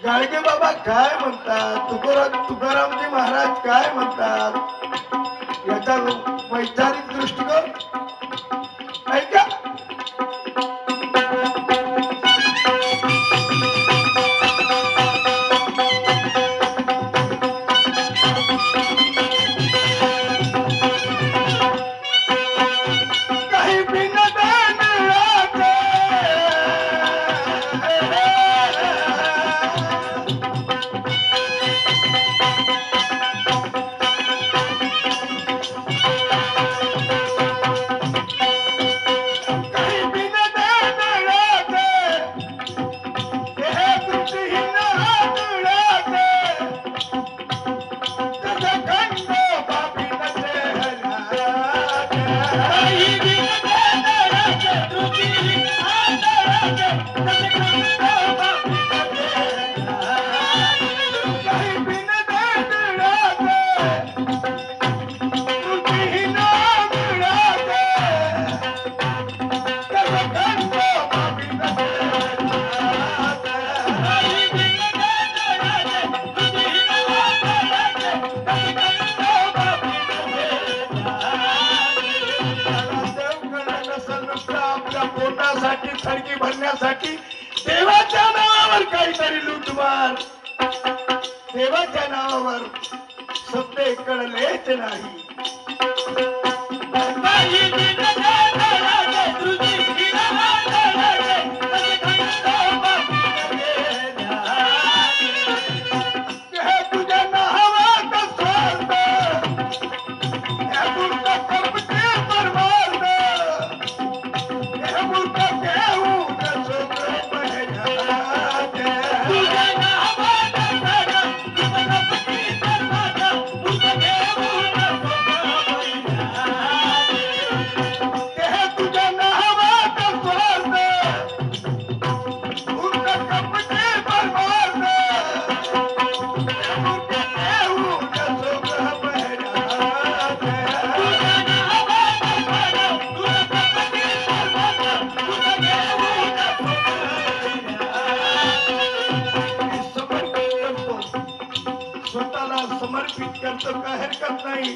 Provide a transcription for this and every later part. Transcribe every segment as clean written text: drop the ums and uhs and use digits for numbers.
गाडगे बाबा काय म्हणतात, तुकारामजी महाराज काय म्हणतात, याचा वैचारिक दृष्टिकोन ऐका. थडगी भरण्यासाठी देवाच्या नावावर काहीतरी लूटमार, देवाच्या नावावर सत्य कळलेच नाही. समर्पित करतो, काय हरकत नाही.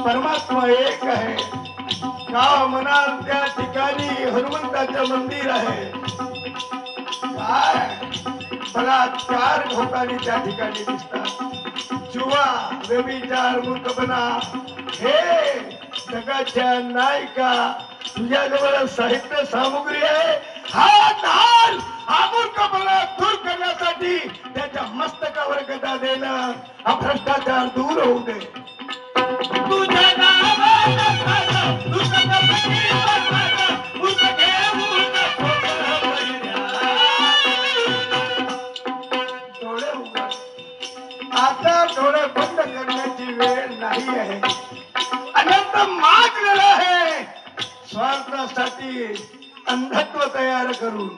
परमात्मा एक आहे. गाव म्हणाल त्या ठिकाणी हनुमंताचं मंदिर आहे. काय बलात्कार होताना त्या ठिकाणी दिसतात. जुवा, व्यभिचार, मूर्खपणा, हे जगाच्या नायका तुझ्याजवळ साहित्य सामुग्री आहे. हा नाल हा मूर्खपणा दूर करण्यासाठी त्याच्या मस्तकावर गदा देणं, हा भ्रष्टाचार दूर होऊ दे. तुझ्या डोळे उघड. आता डोळे बंद करण्याची वेळ नाही आहे. अनंत मागलेला आहे स्वार्थासाठी अंधत्व तयार करून.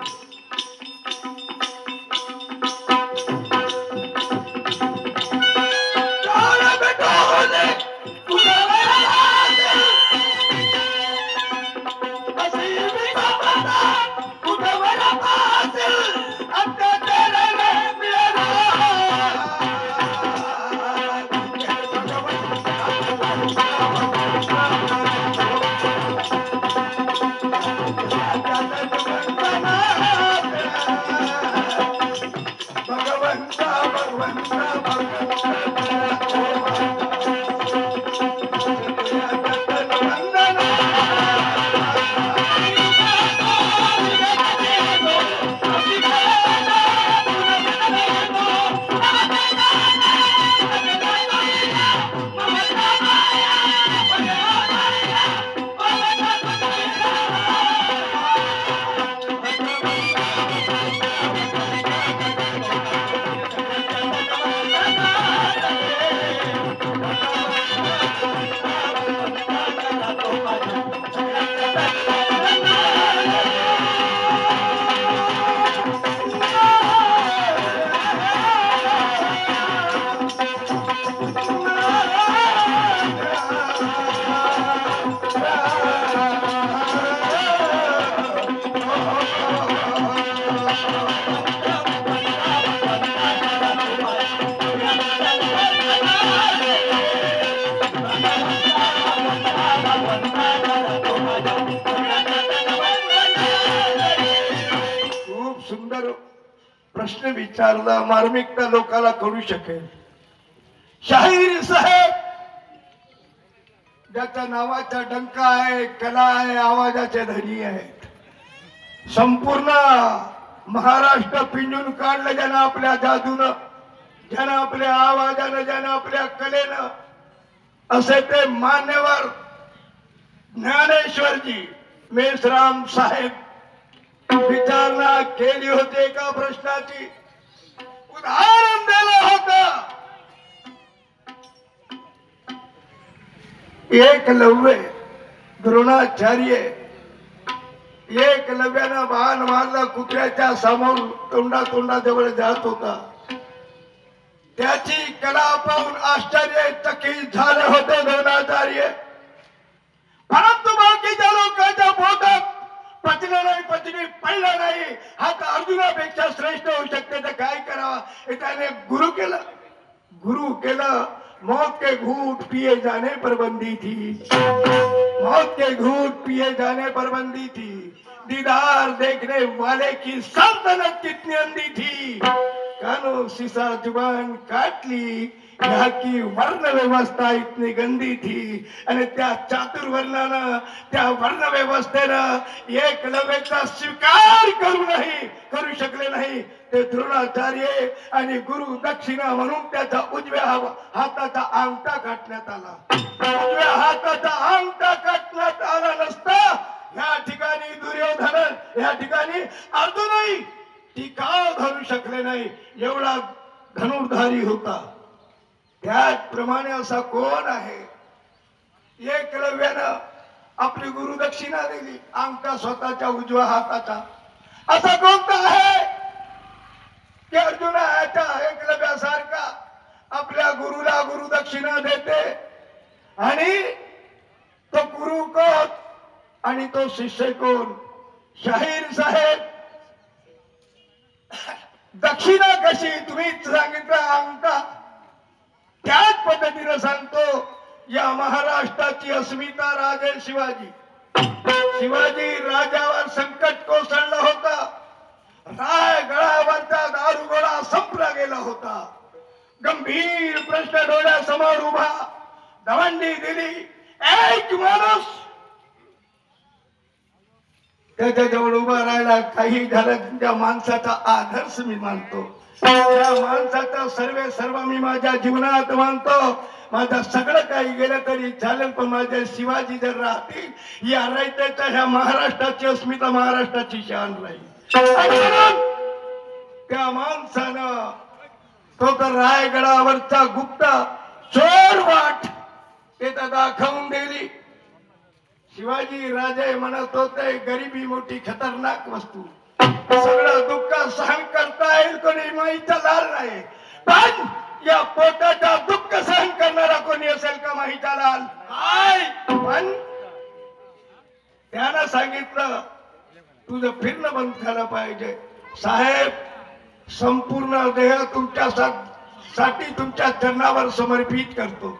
जर प्रश्न विचारला मार्मिकता लोकाला कळू शकेल. शाहीर साहेब ज्याच्या नावाचा डंका आहे, कला आहे, आवाजाचे धनी आहेत. संपूर्ण महाराष्ट्र पिंजून काढलं ज्यानं आपल्या जादूनं, ज्यानं आपल्या आवाजानं, ज्यानं आपल्या कलेनं. असे ते मान्यवर ज्ञानेश्वरजी मेश्राम साहेब विचारणा केली होती. एका प्रश्नाची उदाहरण दिलं होतं. एकलव्य द्रोणाचार्य एकलव्यानं बाण मारला, कुत्र्याच्या समोर तोंडाजवळ जात होता. त्याची कला पाहून आश्चर्यचकित झाले होते द्रोणाचार्य. परंतु बाकीच्या लोकांच्या पोटात पचलं नाही, पचनी पडलं नाही. हा तर अर्जुनापेक्षा श्रेष्ठ होऊ शकते, तर काय करावा. त्याने गुरु केलं. मौत के घूट पिए जाने पर बंदी थी, मौत के घूट पिए जाने पर बंदी थी. दीदार देखने वाले की सल्तनत कितनी अंधी थी. कानो सीसा जुबान काटली, यहाँ की वर्ण व्यवस्था इतनी गंदी थी. आणि त्या चातुर्वर्णानं, त्या वर्ण व्यवस्थेनं एकलव्याचा स्वीकार करू शकले नाही ते द्रोणाचार्य. आणि गुरु दक्षिणा म्हणून त्याचा उजव्या हाताचा अंगठा काटण्यात आला. उजव्या हाताचा अंगठा काटण्यात आला नसता या ठिकाणी दुर्योधन, या ठिकाणी अर्जुनही टीका धरू शकले नाही. एवढा धनुर्धारी होता. त्याचप्रमाणे असा कोण आहे. एकलव्यानं आपली गुरुदक्षिणा दिली, अंगठा स्वतःच्या उजव्या हाताचा. असा कोणता आहे की अर्जुनाच्या एकलव्यासारखा आपल्या गुरुला गुरुदक्षिणा देते. आणि तो गुरु कोण आणि तो शिष्य कोण. शाहीर साहेब दक्षिणा कशी तुम्हीच सांगितलं, अंगठा. त्याच पद्धतीने सांगतो या महाराष्ट्राची अस्मिता राजे शिवाजी राजावर संकट कोसळलं होतं. रायगडावरचा दारुगोळा संपला गेला होता. गंभीर प्रश्न डोळ्यासमोर उभा. दवंडी दिली. एक माणूस त्याच्याजवळ उभा राहिला. काही झालं, त्या माणसाचा आदर्श मी मानतो. त्या माणसाचा सर्व मी माझ्या जीवनात मानतो. माझं सगळं काही गेलं तरी चालेल, पण माझे शिवाजी जर राहतील या रायत्याच्या ह्या महाराष्ट्राची अस्मिता, महाराष्ट्राची शान राहील. त्या माणसानं तो तर रायगडावरचा गुप्त चोरवाट ते तर दाखवून दिली. शिवाजी राजे म्हणत होते गरिबी मोठी खतरनाक वस्तू, सगळं दुःख सहन करता येईल कोणी माहीचा लाल नाही, पण या पोटाचा दुःख सहन करणारा कोणी असेल का माहीचा लाल. काय पण त्यानं सांगितलं तुझं फिरणं बंद झालं पाहिजे. साहेब संपूर्ण देह तुमच्यासाठी तुमच्या चरणावर समर्पित करतो.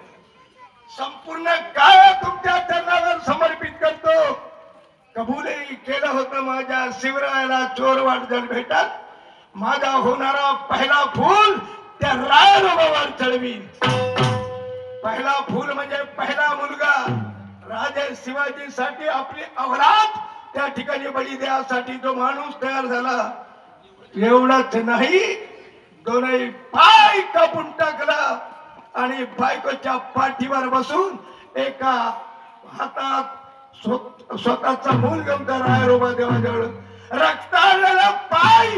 संपूर्ण काय तुमच्या चरणावर समर्पित करतो. कबूलही केलं होतं माझ्या शिवरायाला चोरवाट जर भेटत, माझा होणारा पहिला फूल त्या रायरोबावर चढवीन. पहिला फूल म्हणजे पहिला मुलगा. राजे शिवाजीसाठी आपली औलाद त्या ठिकाणी बळी द्यासाठी जो माणूस तयार झाला. एवढंच नाही, दोनही पाय कापून टाकला आणि बायकोच्या पाठीवर बसून एका हातात स्वतःचा मूल घेऊन त्या रायरोबा देवाजवळ रक्ताळलेला पाय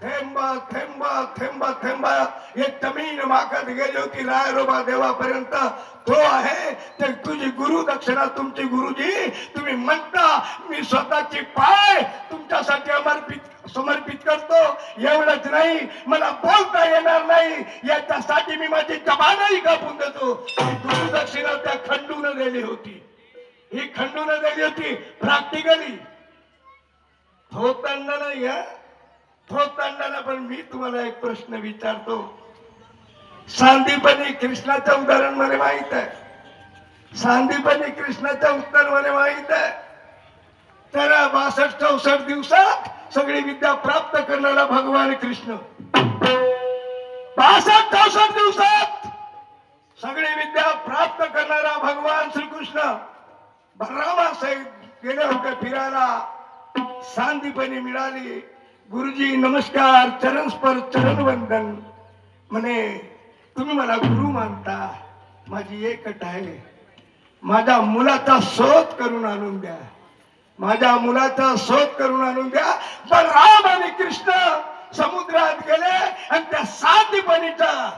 थेंबा थेंबा थेंबा थेंबा एक जमीन मागत गेली होती रायरोबा देवापर्यंत. तो आहे ते तुझी गुरु दक्षिणा. तुमची गुरुजी तुम्ही म्हणता मी स्वतःची पाय तुमच्यासाठी समर्पित करतो. एवढंच नाही, मला बोलता येणार नाही याच्यासाठी मी माझी जबानही कापून देतो. गुरु दक्षिणा त्या खंडून दिली होती. ही खंडून दिली होती प्रॅक्टिकली. थोतांना नाही थोतांना. पण मी तुम्हाला एक प्रश्न विचारतो. सांदीपनी कृष्णाचं उदाहरण मला माहित आहे. सांदीपनी कृष्णाचं उत्तर मला माहित आहे. तर 62-64 दिवसात सगळी विद्या प्राप्त करणारा भगवान कृष्ण 62-64 दिवसात सगळी विद्या प्राप्त करणारा भगवान श्रीकृष्ण बलरामासाहेब गेले होते फिरायला. सांदीपणी मिळाली. गुरुजी नमस्कार, चरणस्पर चरणवंदन. म्हणे तुम्ही मला गुरु मानता, माझी एक अट आहे, माझ्या मुलाचा शोध करून आणून द्या, माझ्या मुलाचा शोध करून आणून द्या. बलराम आणि कृष्ण समुद्रात गेले आणि त्या सांदीपणीच्या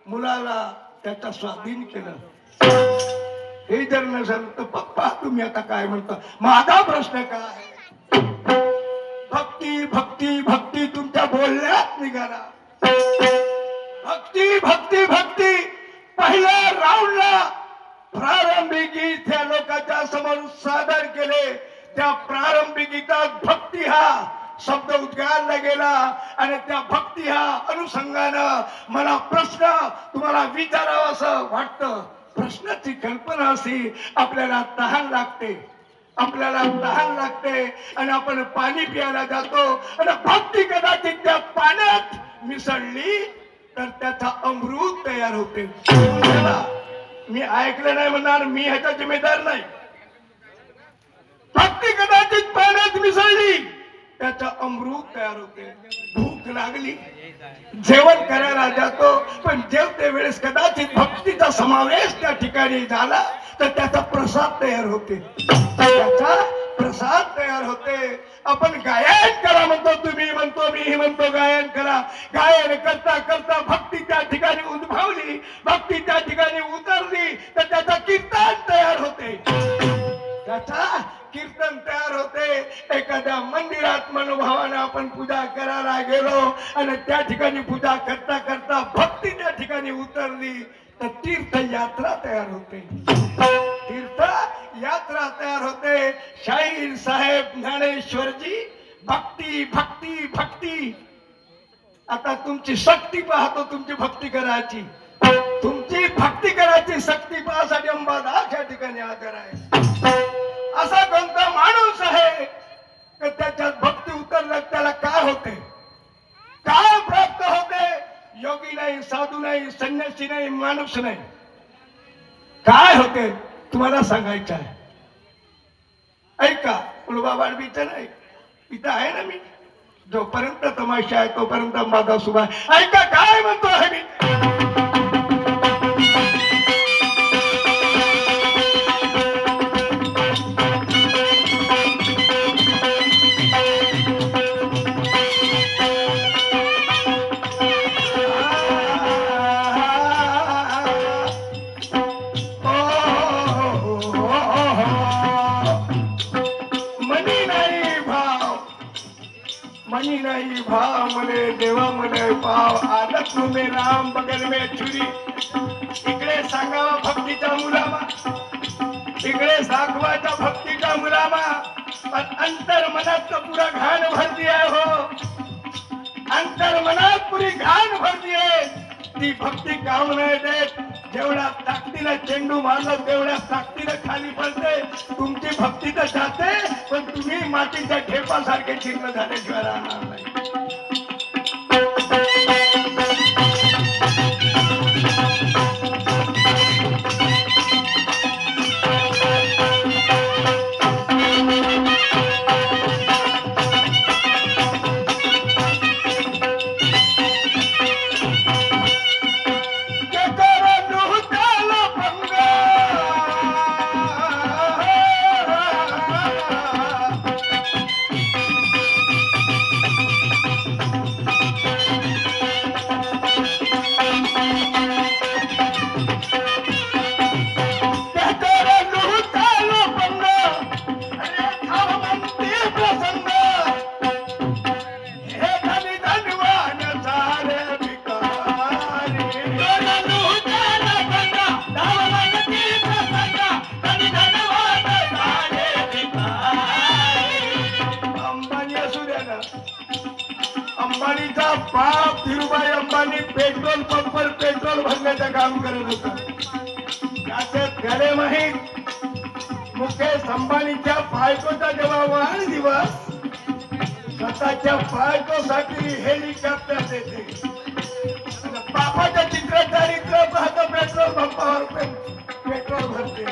मुलाला त्याचा स्वाधीन केलं. हे जर नसेल तर पप्पा तुम्ही आता काय म्हणता? माझा प्रश्न काय? भक्ती भक्ती भक्ती तुमच्या बोलण्यात निघाला. भक्ती भक्ती भक्ती पहिल्या राऊंडला प्रारंभी गीत त्या लोकांच्या समोर सादर केले. त्या प्रारंभी गीतात भक्ती हा शब्द उद्गारला गेला आणि त्या भक्ती हा अनुषंगानं मला प्रश्न तुम्हाला विचारावा असं वाटतं. प्रश्नाची कल्पना अशी, आपल्याला तहान लागते, आपल्याला तहान लागते आणि आपण पाणी प्यायला जातो आणि भक्ती कदाचित त्या पाण्यात मिसळली तर त्याचा अमृत तयार होते. मी ऐकलं नाही म्हणणार, मी ह्याचा जिम्मेदार नाही. भक्ती कदाचित पाण्यात मिसळली त्याचा अमृत तयार होते. भूक लागली, जेवण करायला जातो, पण जेवते वेळेस कदाचित भक्तीचा समावेश त्या ठिकाणी झाला तर त्याचा प्रसाद तयार होते, त्याचा प्रसाद तयार होते. आपण गायन करा म्हणतो, तुम्ही म्हणतो, मी म्हणतो गायन करा. गायन करता करता भक्ती त्या ठिकाणी उद्भवली, भक्ती त्या ठिकाणी उतरली तर त्याचा कीर्तन तयार होते, त्याचा कीर्तन तयार होते. एखाद्या मंदिरात मनोभावाने आपण पूजा करायला गेलो आणि त्या ठिकाणी पूजा करता करता भक्ती त्या ठिकाणी उतरली तर तीर्थयात्रा तयार होते, तीर्थ यात्रा तयार होते. शाहीर साहेब ज्ञानेश्वरजी भक्ती भक्ती भक्ती. आता तुमची शक्ती पाहतो, तुमची भक्ती करायची, तुमची भक्ती करायची शक्ती पाहण्यासाठी अंबादास या ठिकाणी हजर आहे. असा कोणता माणूस आहे की त्याच्यात भक्ती उतरलं त्याला काय होते, काय प्राप्त होते? योगी नाही, साधू नाही, संन्यासी नाही, माणूस नाही, काय होते तुम्हाला सांगायचं आहे. ऐका, कुलबाबाडबीचं नाही, इथं आहे ना मी, जोपर्यंत तमाशा आहे तोपर्यंत माझा सुभा. ऐका काय म्हणतो आहे मी. मनी नहीं भाव मने देवा मने पाव, आदत में राम बगल में छुरी. इकडे सांगावा भक्तीच्या मुलामा, इकडे दाखवायचा भक्तीच्या मुलामा, पण अंतर मनात पुरा घाण भरती आहे. हो, अंतर मनात पुरी घाण भरती आहे. ती भक्ती काम नाही देत. जेवढ्या ताकदीला चेंडू मारला तेवढ्या ताकदीला खाली पडते. तुमची भक्ती तर जाते, पण तुम्ही मातीच्या ढेपासारखे चिन्ह झाल्याशिवाय राहणार नाही. अंबानीचा बाप धीरूभाई अंबानी पेट्रोल पंपवर पेट्रोल भरण्याचं काम करत होता. त्याच्यात त्याला माहीत मुकेश अंबानीच्या बायकोचा जेव्हा वाढदिवस स्वतःच्या बायकोसाठी हेलिकॉप्टर देते, बापाच्या चित्र चारित्र पाहतं पेट्रोल पंपावर पेट्रोल भरते.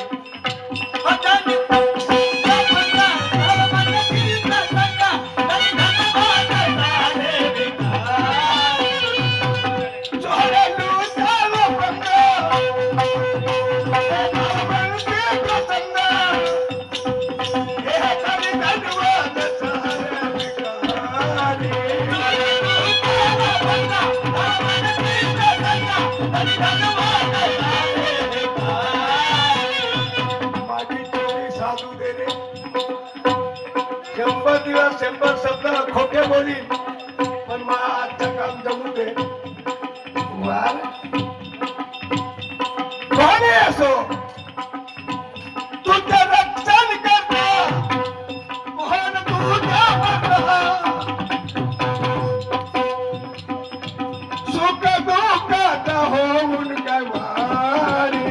शंभर शब्द खोटे बोलीन, पण मला आजचं काम जमू दे. कोणी असो तुझं रक्षण करता कोण तुझ्या सुख दुःखात होऊन काय वारी.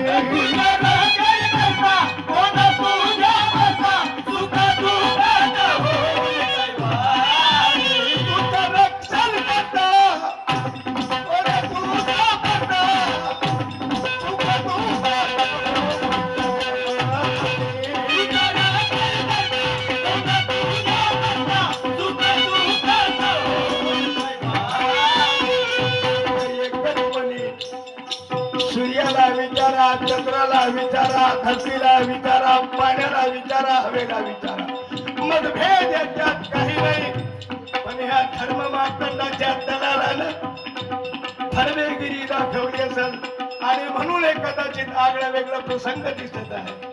सूर्याला विचारा, चंद्राला विचारा, धरतीला विचारा, पाण्याला विचारा, हवेला विचारा, मतभेद याच्यात काही नाही. पण ह्या धर्म मापदंडाच्या दलालानं धर्मेगिरी दाखवली असेल आणि म्हणून एक कदाचित आगळा वेगळा प्रसंग दिसत आहे.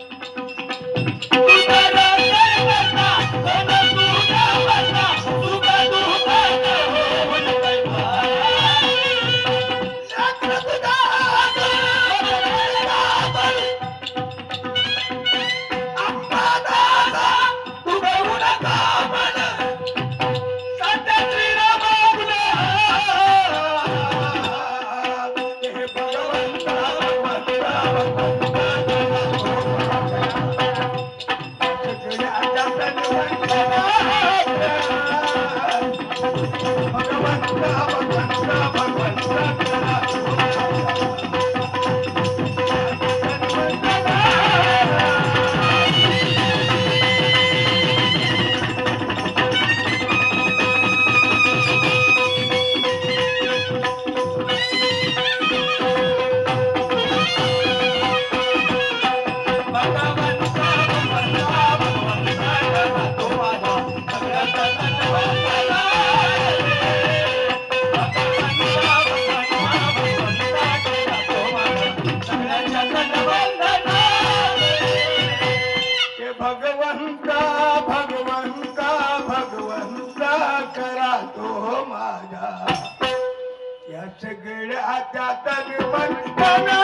भगवंता भगवंता भगवंता करा तो माझा या सगळ्या त्यात म्हणताना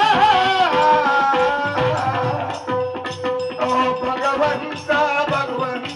ओ भगवंता भगवंता